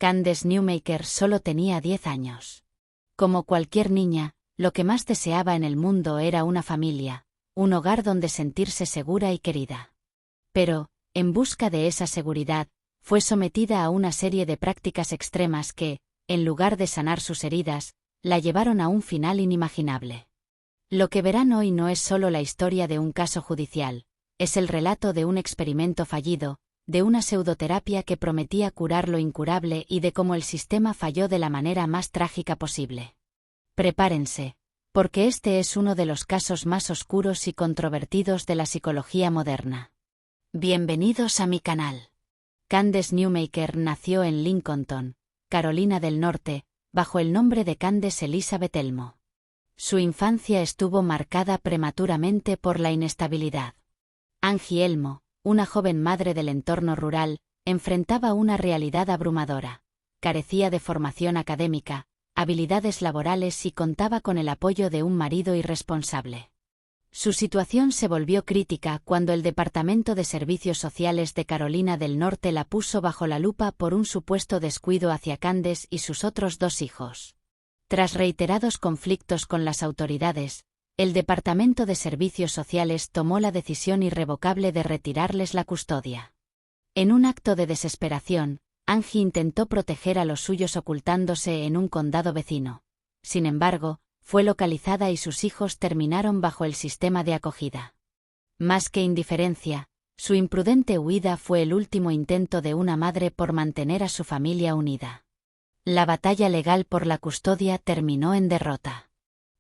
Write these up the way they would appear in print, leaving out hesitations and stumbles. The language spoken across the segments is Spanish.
Candace Newmaker solo tenía 10 años. Como cualquier niña, lo que más deseaba en el mundo era una familia, un hogar donde sentirse segura y querida. Pero, en busca de esa seguridad, fue sometida a una serie de prácticas extremas que, en lugar de sanar sus heridas, la llevaron a un final inimaginable. Lo que verán hoy no es solo la historia de un caso judicial, es el relato de un experimento fallido, de una pseudoterapia que prometía curar lo incurable y de cómo el sistema falló de la manera más trágica posible. Prepárense, porque este es uno de los casos más oscuros y controvertidos de la psicología moderna. Bienvenidos a mi canal. Candace Newmaker nació en Lincolnton, Carolina del Norte, bajo el nombre de Candace Elizabeth Elmo. Su infancia estuvo marcada prematuramente por la inestabilidad. Angie Elmo, una joven madre del entorno rural, enfrentaba una realidad abrumadora. Carecía de formación académica, habilidades laborales y contaba con el apoyo de un marido irresponsable. Su situación se volvió crítica cuando el Departamento de Servicios Sociales de Carolina del Norte la puso bajo la lupa por un supuesto descuido hacia Candace y sus otros 2 hijos. Tras reiterados conflictos con las autoridades, el Departamento de Servicios Sociales tomó la decisión irrevocable de retirarles la custodia. En un acto de desesperación, Angie intentó proteger a los suyos ocultándose en un condado vecino. Sin embargo, fue localizada y sus hijos terminaron bajo el sistema de acogida. Más que indiferencia, su imprudente huida fue el último intento de una madre por mantener a su familia unida. La batalla legal por la custodia terminó en derrota.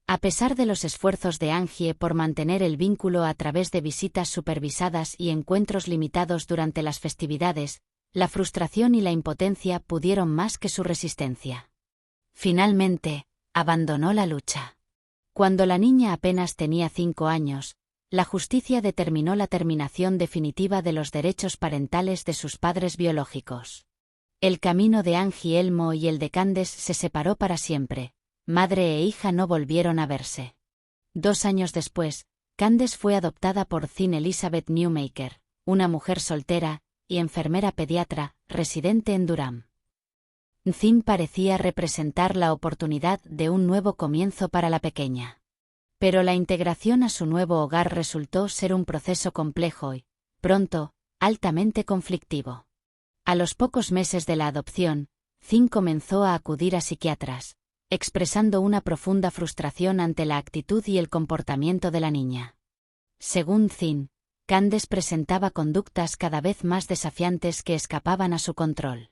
A pesar de los esfuerzos de Angie por mantener el vínculo a través de visitas supervisadas y encuentros limitados durante las festividades, la frustración y la impotencia pudieron más que su resistencia. Finalmente, abandonó la lucha. Cuando la niña apenas tenía 5 años, la justicia determinó la terminación definitiva de los derechos parentales de sus padres biológicos. El camino de Angie Elmo y el de Candace se separó para siempre. Madre e hija no volvieron a verse. 2 años después, Candace fue adoptada por Thin Elizabeth Newmaker, una mujer soltera y enfermera pediatra, residente en Durham. Thin parecía representar la oportunidad de un nuevo comienzo para la pequeña. Pero la integración a su nuevo hogar resultó ser un proceso complejo y, pronto, altamente conflictivo. A los pocos meses de la adopción, Thin comenzó a acudir a psiquiatras, expresando una profunda frustración ante la actitud y el comportamiento de la niña. Según Thin, Candace presentaba conductas cada vez más desafiantes que escapaban a su control.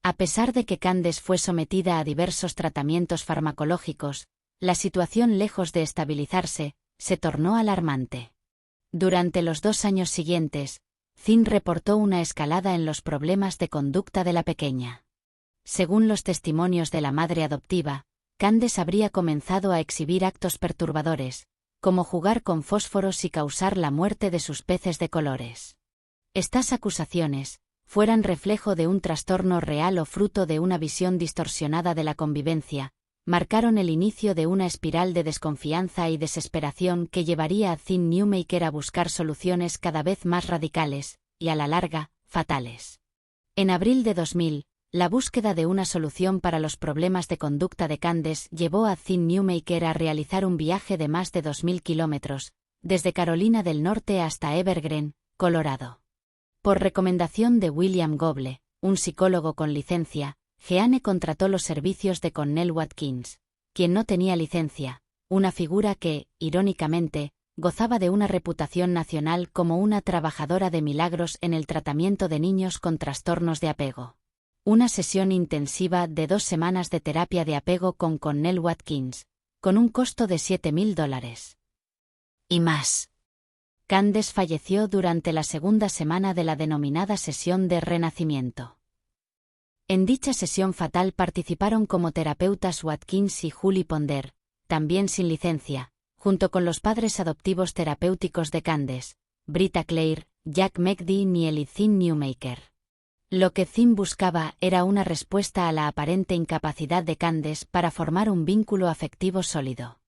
A pesar de que Candace fue sometida a diversos tratamientos farmacológicos, la situación, lejos de estabilizarse, se tornó alarmante. Durante los 2 años siguientes, Thin reportó una escalada en los problemas de conducta de la pequeña. Según los testimonios de la madre adoptiva, Candace habría comenzado a exhibir actos perturbadores, como jugar con fósforos y causar la muerte de sus peces de colores. Estas acusaciones, fueran reflejo de un trastorno real o fruto de una visión distorsionada de la convivencia, marcaron el inicio de una espiral de desconfianza y desesperación que llevaría a Thin Newmaker a buscar soluciones cada vez más radicales, y a la larga, fatales. En abril de 2000, la búsqueda de una solución para los problemas de conducta de Candace llevó a Thin Newmaker a realizar un viaje de más de 2000 kilómetros, desde Carolina del Norte hasta Evergreen, Colorado. Por recomendación de William Goble, un psicólogo con licencia, Jeanne contrató los servicios de Connell Watkins, quien no tenía licencia, una figura que, irónicamente, gozaba de una reputación nacional como una trabajadora de milagros en el tratamiento de niños con trastornos de apego. Una sesión intensiva de 2 semanas de terapia de apego con Connell Watkins, con un costo de $7,000. Y más. Candace falleció durante la segunda semana de la denominada sesión de renacimiento. En dicha sesión fatal participaron como terapeutas Watkins y Julie Ponder, también sin licencia, junto con los padres adoptivos terapéuticos de Candace, Britta Clare, Jack McDean y Thin Newmaker. Lo que Thin buscaba era una respuesta a la aparente incapacidad de Candace para formar un vínculo afectivo sólido.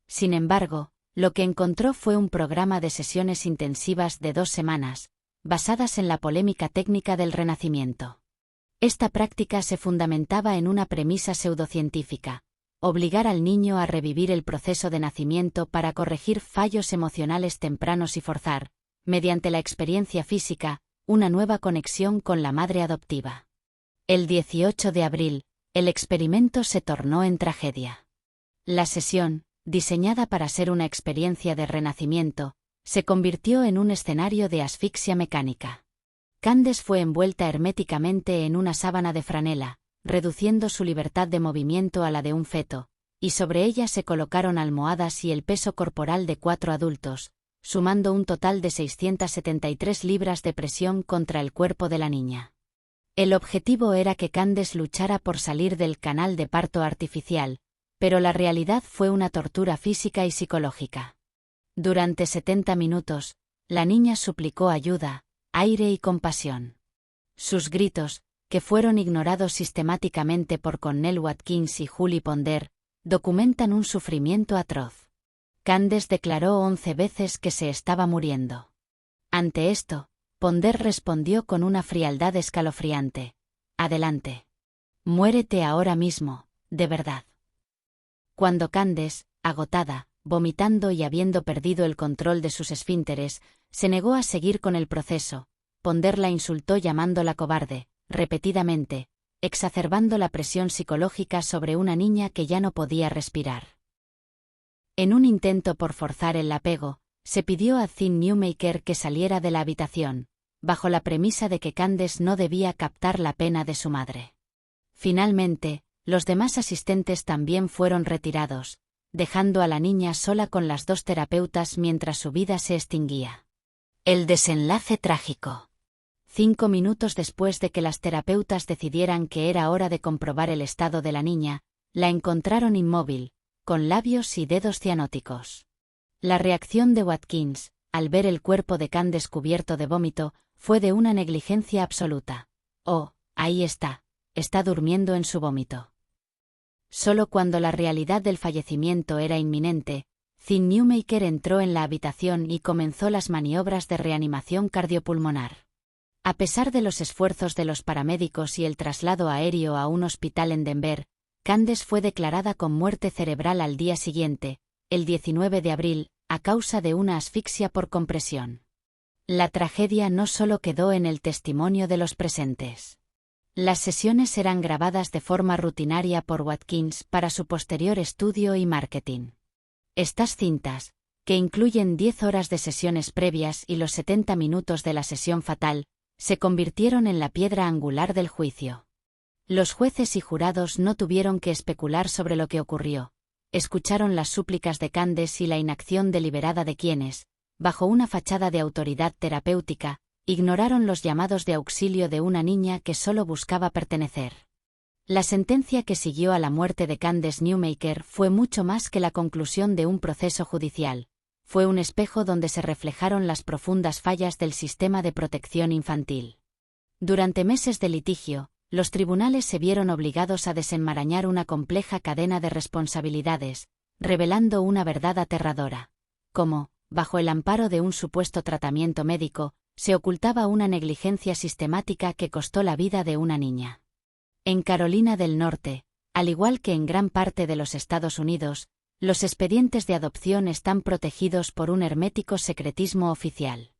Sin embargo, lo que encontró fue un programa de sesiones intensivas de 2 semanas, basadas en la polémica técnica del renacimiento. Esta práctica se fundamentaba en una premisa pseudocientífica: obligar al niño a revivir el proceso de nacimiento para corregir fallos emocionales tempranos y forzar, mediante la experiencia física, una nueva conexión con la madre adoptiva. El 18 de abril, el experimento se tornó en tragedia. La sesión, diseñada para ser una experiencia de renacimiento, se convirtió en un escenario de asfixia mecánica. Candace fue envuelta herméticamente en una sábana de franela, reduciendo su libertad de movimiento a la de un feto, y sobre ella se colocaron almohadas y el peso corporal de 4 adultos, sumando un total de 673 libras de presión contra el cuerpo de la niña. El objetivo era que Candace luchara por salir del canal de parto artificial, pero la realidad fue una tortura física y psicológica. Durante 70 minutos, la niña suplicó ayuda, aire y compasión. Sus gritos, que fueron ignorados sistemáticamente por Connell Watkins y Julie Ponder, documentan un sufrimiento atroz. Candace declaró 11 veces que se estaba muriendo. Ante esto, Ponder respondió con una frialdad escalofriante: «Adelante. Muérete ahora mismo, de verdad». Cuando Candace, agotada, vomitando y habiendo perdido el control de sus esfínteres, se negó a seguir con el proceso, Ponder la insultó llamándola cobarde, repetidamente, exacerbando la presión psicológica sobre una niña que ya no podía respirar. En un intento por forzar el apego, se pidió a Thin Newmaker que saliera de la habitación, bajo la premisa de que Candace no debía captar la pena de su madre. Finalmente, los demás asistentes también fueron retirados, dejando a la niña sola con las 2 terapeutas mientras su vida se extinguía. El desenlace trágico. 5 minutos después de que las terapeutas decidieran que era hora de comprobar el estado de la niña, la encontraron inmóvil, con labios y dedos cianóticos. La reacción de Watkins, al ver el cuerpo de Candace cubierto de vómito, fue de una negligencia absoluta. «Oh, ahí está durmiendo en su vómito». Solo cuando la realidad del fallecimiento era inminente, Thin Newmaker entró en la habitación y comenzó las maniobras de reanimación cardiopulmonar. A pesar de los esfuerzos de los paramédicos y el traslado aéreo a un hospital en Denver, Candace fue declarada con muerte cerebral al día siguiente, el 19 de abril, a causa de una asfixia por compresión. La tragedia no solo quedó en el testimonio de los presentes. Las sesiones eran grabadas de forma rutinaria por Watkins para su posterior estudio y marketing. Estas cintas, que incluyen 10 horas de sesiones previas y los 70 minutos de la sesión fatal, se convirtieron en la piedra angular del juicio. Los jueces y jurados no tuvieron que especular sobre lo que ocurrió. Escucharon las súplicas de Candace y la inacción deliberada de quienes, bajo una fachada de autoridad terapéutica, ignoraron los llamados de auxilio de una niña que solo buscaba pertenecer. La sentencia que siguió a la muerte de Candace Newmaker fue mucho más que la conclusión de un proceso judicial. Fue un espejo donde se reflejaron las profundas fallas del sistema de protección infantil. Durante meses de litigio, los tribunales se vieron obligados a desenmarañar una compleja cadena de responsabilidades, revelando una verdad aterradora. Como, bajo el amparo de un supuesto tratamiento médico, se ocultaba una negligencia sistemática que costó la vida de una niña. En Carolina del Norte, al igual que en gran parte de los Estados Unidos, los expedientes de adopción están protegidos por un hermético secretismo oficial.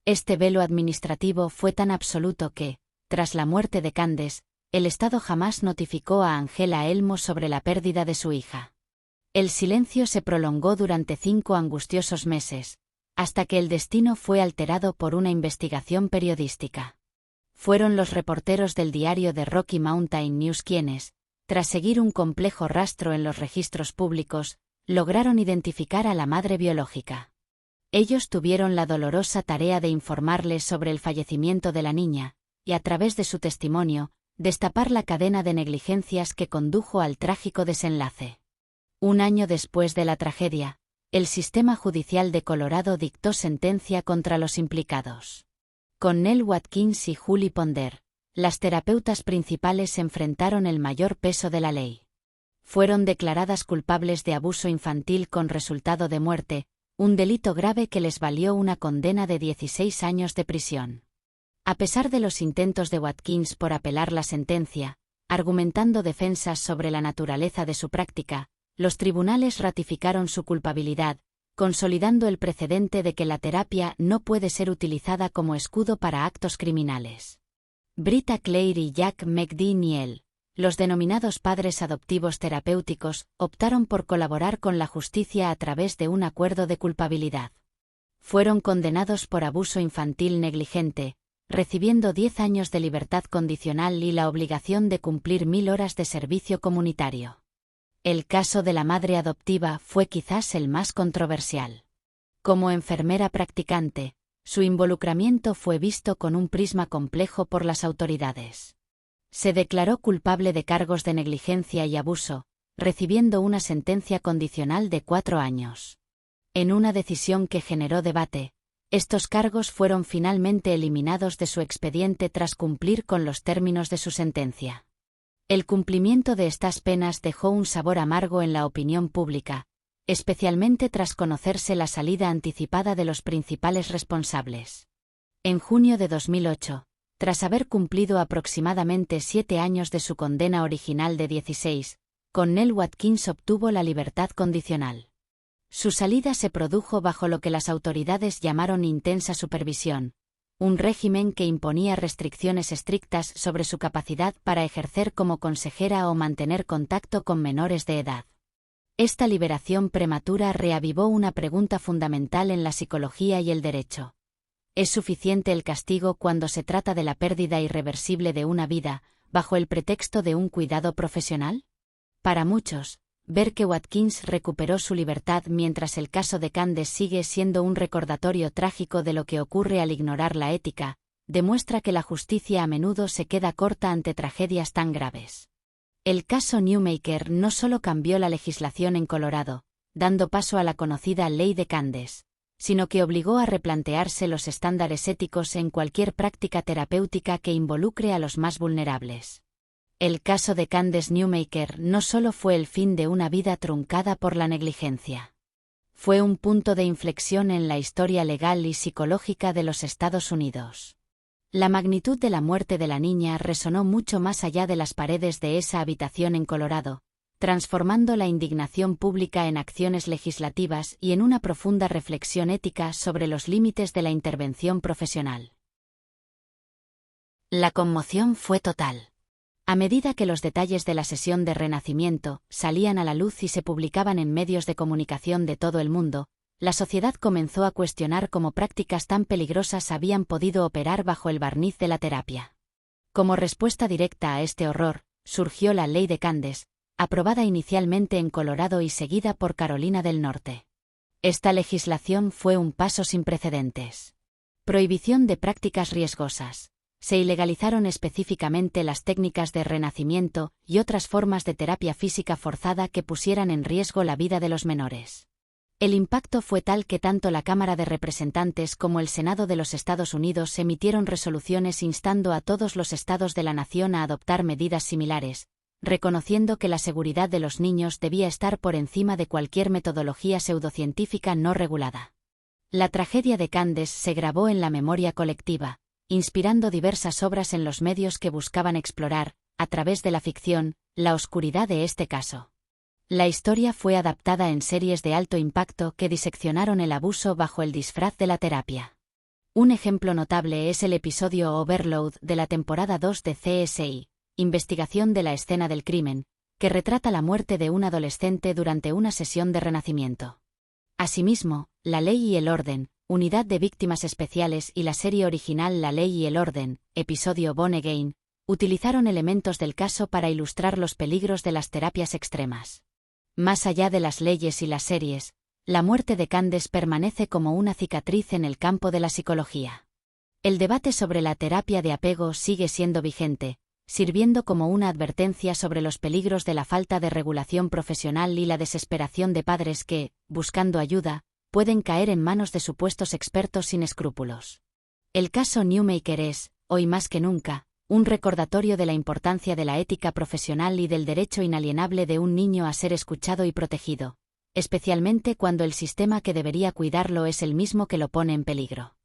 Este velo administrativo fue tan absoluto que, tras la muerte de Candace, el Estado jamás notificó a Angela Elmo sobre la pérdida de su hija. El silencio se prolongó durante 5 angustiosos meses, hasta que el destino fue alterado por una investigación periodística. Fueron los reporteros del diario The Rocky Mountain News quienes, tras seguir un complejo rastro en los registros públicos, lograron identificar a la madre biológica. Ellos tuvieron la dolorosa tarea de informarles sobre el fallecimiento de la niña, y a través de su testimonio, destapar la cadena de negligencias que condujo al trágico desenlace. Un año después de la tragedia, el sistema judicial de Colorado dictó sentencia contra los implicados. Connell Watkins y Julie Ponder, las terapeutas principales, enfrentaron el mayor peso de la ley. Fueron declaradas culpables de abuso infantil con resultado de muerte, un delito grave que les valió una condena de 16 años de prisión. A pesar de los intentos de Watkins por apelar la sentencia, argumentando defensas sobre la naturaleza de su práctica, los tribunales ratificaron su culpabilidad, consolidando el precedente de que la terapia no puede ser utilizada como escudo para actos criminales. Britta Clare y Jack McDaniel, los denominados padres adoptivos terapéuticos, optaron por colaborar con la justicia a través de un acuerdo de culpabilidad. Fueron condenados por abuso infantil negligente, recibiendo 10 años de libertad condicional y la obligación de cumplir 1000 horas de servicio comunitario. El caso de la madre adoptiva fue quizás el más controversial. Como enfermera practicante, su involucramiento fue visto con un prisma complejo por las autoridades. Se declaró culpable de cargos de negligencia y abuso, recibiendo una sentencia condicional de 4 años. En una decisión que generó debate, estos cargos fueron finalmente eliminados de su expediente tras cumplir con los términos de su sentencia. El cumplimiento de estas penas dejó un sabor amargo en la opinión pública, especialmente tras conocerse la salida anticipada de los principales responsables. En junio de 2008, tras haber cumplido aproximadamente 7 años de su condena original de 16, Connell Watkins obtuvo la libertad condicional. Su salida se produjo bajo lo que las autoridades llamaron intensa supervisión, un régimen que imponía restricciones estrictas sobre su capacidad para ejercer como consejera o mantener contacto con menores de edad. Esta liberación prematura reavivó una pregunta fundamental en la psicología y el derecho. ¿Es suficiente el castigo cuando se trata de la pérdida irreversible de una vida, bajo el pretexto de un cuidado profesional? Para muchos, ver que Watkins recuperó su libertad mientras el caso de Candace sigue siendo un recordatorio trágico de lo que ocurre al ignorar la ética, demuestra que la justicia a menudo se queda corta ante tragedias tan graves. El caso Newmaker no solo cambió la legislación en Colorado, dando paso a la conocida Ley de Candace, sino que obligó a replantearse los estándares éticos en cualquier práctica terapéutica que involucre a los más vulnerables. El caso de Candace Newmaker no solo fue el fin de una vida truncada por la negligencia. Fue un punto de inflexión en la historia legal y psicológica de los Estados Unidos. La magnitud de la muerte de la niña resonó mucho más allá de las paredes de esa habitación en Colorado, transformando la indignación pública en acciones legislativas y en una profunda reflexión ética sobre los límites de la intervención profesional. La conmoción fue total. A medida que los detalles de la sesión de renacimiento salían a la luz y se publicaban en medios de comunicación de todo el mundo, la sociedad comenzó a cuestionar cómo prácticas tan peligrosas habían podido operar bajo el barniz de la terapia. Como respuesta directa a este horror, surgió la Ley de Candace, aprobada inicialmente en Colorado y seguida por Carolina del Norte. Esta legislación fue un paso sin precedentes. Prohibición de prácticas riesgosas. Se ilegalizaron específicamente las técnicas de renacimiento y otras formas de terapia física forzada que pusieran en riesgo la vida de los menores. El impacto fue tal que tanto la Cámara de Representantes como el Senado de los Estados Unidos emitieron resoluciones instando a todos los estados de la nación a adoptar medidas similares, reconociendo que la seguridad de los niños debía estar por encima de cualquier metodología pseudocientífica no regulada. La tragedia de Candace se grabó en la memoria colectiva, inspirando diversas obras en los medios que buscaban explorar, a través de la ficción, la oscuridad de este caso. La historia fue adaptada en series de alto impacto que diseccionaron el abuso bajo el disfraz de la terapia. Un ejemplo notable es el episodio Overload de la temporada 2 de CSI, Investigación de la escena del crimen, que retrata la muerte de un adolescente durante una sesión de renacimiento. Asimismo, La Ley y el Orden, Unidad de Víctimas Especiales y la serie original La Ley y el Orden, episodio Born Again, utilizaron elementos del caso para ilustrar los peligros de las terapias extremas. Más allá de las leyes y las series, la muerte de Candace permanece como una cicatriz en el campo de la psicología. El debate sobre la terapia de apego sigue siendo vigente, sirviendo como una advertencia sobre los peligros de la falta de regulación profesional y la desesperación de padres que, buscando ayuda, pueden caer en manos de supuestos expertos sin escrúpulos. El caso Newmaker es, hoy más que nunca, un recordatorio de la importancia de la ética profesional y del derecho inalienable de un niño a ser escuchado y protegido, especialmente cuando el sistema que debería cuidarlo es el mismo que lo pone en peligro.